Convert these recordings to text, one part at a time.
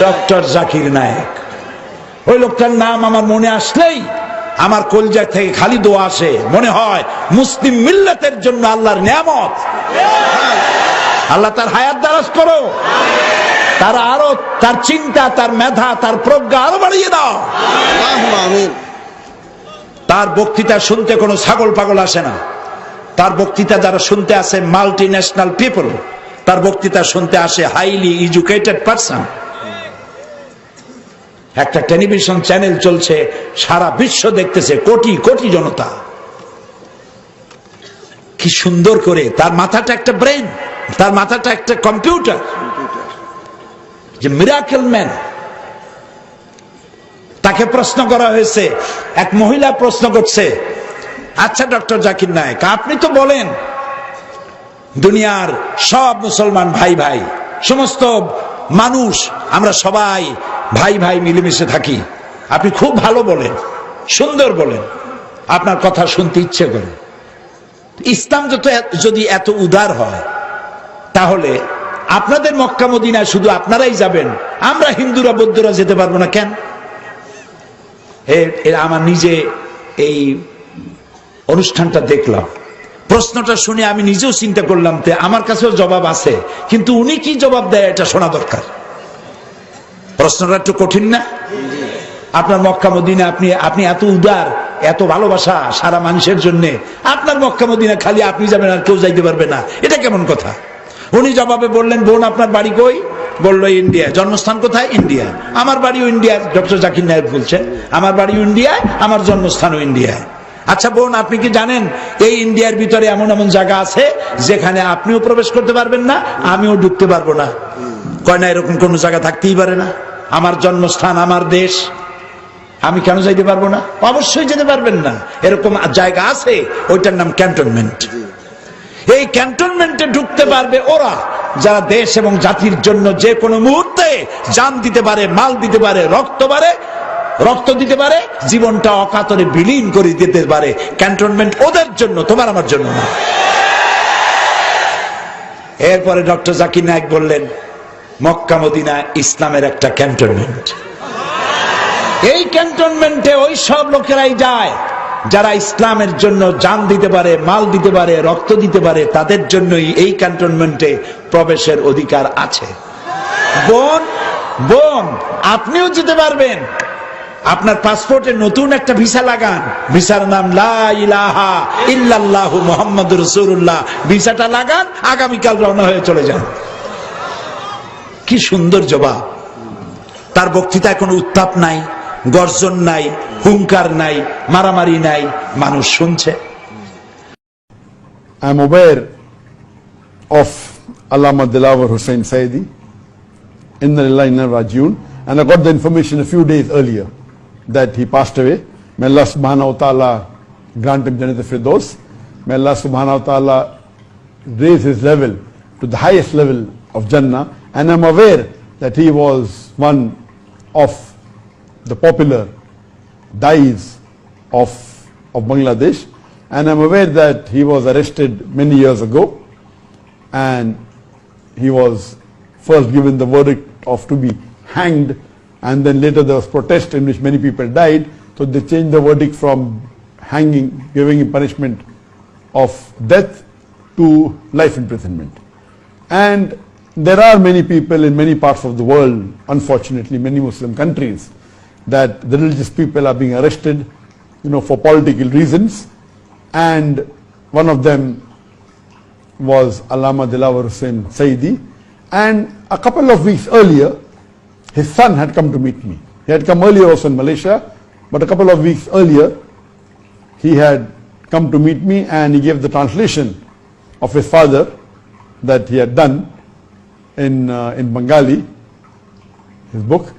Doctor Zakir Naik. ওই লোকটার নাম আমার মনে আসলেই আমার কলজা থেকে খালি দোয়া আসে, মনে হয় মুসলিম মিল্লাতের জন্য আল্লাহর নিয়ামত। আল্লাহ তার হায়াত দারাজ করো, তার আরো তার চিন্তা, তার মেধা, তার প্রজ্ঞা আরো বাড়িয়ে দাও। তার বক্তৃতা শুনতে কোনো ছাগল পাগল আসে না। তার বক্তৃতা যারা শুনতে আসে মাল্টি ন্যাশনাল পিপল, তার বক্তৃতা শুনতে আসে হাইলি এডুকেটেড পারসন। একটা টেলিভিশন চ্যানেল চলছে, সারা বিশ্ব দেখতেছে, কোটি কোটি জনতা। কি সুন্দর করে, তার মাথাটা একটা ব্রেন, তার মাথাটা একটা কম্পিউটার, যে মিরাকেল ম্যান। তাকে প্রশ্ন করা হয়েছে, এক মহিলা প্রশ্ন করছে, আচ্ছা ডক্টর জাকির নায়েক, আপনি তো বলেন দুনিয়ার সব মুসলমান ভাই ভাই, সমস্ত মানুষ আমরা সবাই ভাই ভাই মিলেমিশে থাকি। আপনি খুব ভালো বলেন, সুন্দর বলেন, আপনার কথা শুনতে ইচ্ছে করে। ইসলাম যদি এত উদার হয়, তাহলে আপনাদের মক্কা মদিনায় শুধু আপনারাই যাবেন, আমরা হিন্দুরা বৌদ্ধরা যেতে পারবো না কেন? আমার নিজে এই অনুষ্ঠানটা দেখলাম, প্রশ্নটা শুনে আমি নিজেও চিন্তা করলাম, আমার কাছেও জবাব আছে, কিন্তু উনি কি জবাব দেয় এটা শোনা দরকার। প্রশ্নটা একটু কঠিন না? আপনার মক্কা মদিনা, আপনি এত উদার, এত ভালোবাসা সারা মানুষের জন্য, আপনার মক্কা মদিনা খালি আপনি যাবেন আর কেউ যাইতে পারবে না, এটা কেমন কথা? উনি জবাবে বললেন, বোন আপনার বাড়ি কই? বললো ইন্ডিয়া। জন্মস্থান কোথায়? ইন্ডিয়া। আমার বাড়িও ইন্ডিয়া। ডক্টর জাকির নায়েক বলছেন, আমার বাড়িও ইন্ডিয়ায়, আমার জন্মস্থানও ইন্ডিয়ায়। আচ্ছা বোন, আপনি কি জানেন এই ইন্ডিয়ার ভিতরে এমন এমন জায়গা আছে যেখানে আপনিও প্রবেশ করতে পারবেন না, আমিও ঢুকতে পারবো না? কয় না, এরকম কোন জায়গা থাকতেই পারে না। আমার জন্মস্থান, আমার দেশ, আমি কেন যাইতে পারবো না? অবশ্যই যেতে পারবেন না। এরকম জায়গা আছে, ওইটার নাম ক্যান্টনমেন্ট। এই ক্যান্টনমেন্টে ঢুকতে পারবে ওরা যারা দেশ এবং জাতির জন্য যে কোনো মুহূর্তে জান দিতে পারে, মাল দিতে পারে, রক্ত দিতে পারে, জীবনটা অকাতরে বিলীন করে দিতে পারে। ক্যান্টনমেন্ট ওদের জন্য, তোমার আমার জন্য না। এরপরে ডক্টর জাকির নায়েক বললেন, মক্কা মদিনা ইসলামের একটা ক্যান্টনমেন্ট। এই ক্যান্টনমেন্টে ওই সব লোকেরাই যায় যারা ইসলামের জন্য জান দিতে পারে, মাল দিতে পারে, রক্ত দিতে পারে, তাদের জন্যই এই ক্যান্টনমেন্টে প্রবেশের অধিকার আছে। বোন আপনিও যেতে পারবেন। আপনার পাসপোর্টে নতুন একটা ভিসা লাগান, ভিসার নাম লা ইলাহা ইল্লাল্লাহু মুহাম্মাদুর রাসূলুল্লাহ। ভিসাটা লাগান, আগামীকাল রওনা হয়ে চলে যান। কি সুন্দর জবাব! তার বক্তৃতায় কোনো উত্তাপ নাই, গর্জন নাই, হুঙ্কার নাই, মারামারি নাই, মানুষ শুনছে। I am aware of Allama Dilawar Hussain Saidi, Inna Lillahi wa Inna Ilaihi Raji'un, and I got the information a few days earlier that he passed away. May Allah subhanahu wa ta'ala grant him Jannat al-Firdaus. May Allah subhanahu wa ta'ala raise his level to the highest level of Jannah. And I am aware that he was one of the popular dais of Bangladesh, and I'm aware that he was arrested many years ago, and he was first given the verdict of to be hanged, and then later there was protest in which many people died, so they changed the verdict from hanging, giving him punishment of death, to life imprisonment. And there are many people in many parts of the world, unfortunately many Muslim countries, that the religious people are being arrested, for political reasons, and one of them was Allama Dilawar Hussain Saidi. And a couple of weeks earlier, his son had come to meet me. He had come earlier also in Malaysia, but a couple of weeks earlier, he had come to meet me, and he gave the translation of his father that he had done in Bengali, his book.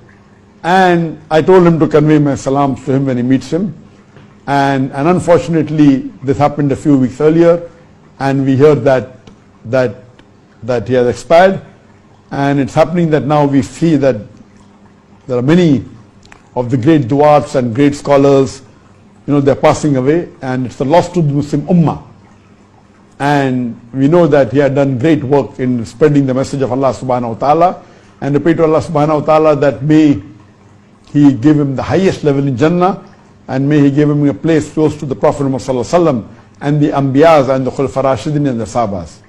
And I told him to convey my salams to him when he meets him. And unfortunately, this happened a few weeks earlier, and we heard that he has expired. And it's happening that now we see that there are many of the great du'ats and great scholars, they're passing away, and it's a loss to the Muslim Ummah. And we know that he had done great work in spreading the message of Allah subhanahu wa ta'ala. and I pray to Allah subhanahu wa ta'ala that may He give him the highest level in Jannah, and may He give him a place close to the Prophet Muhammad sallallahu alaihi wasallam and the Anbiyas and the Khulafa Rashidin and the Sahabas.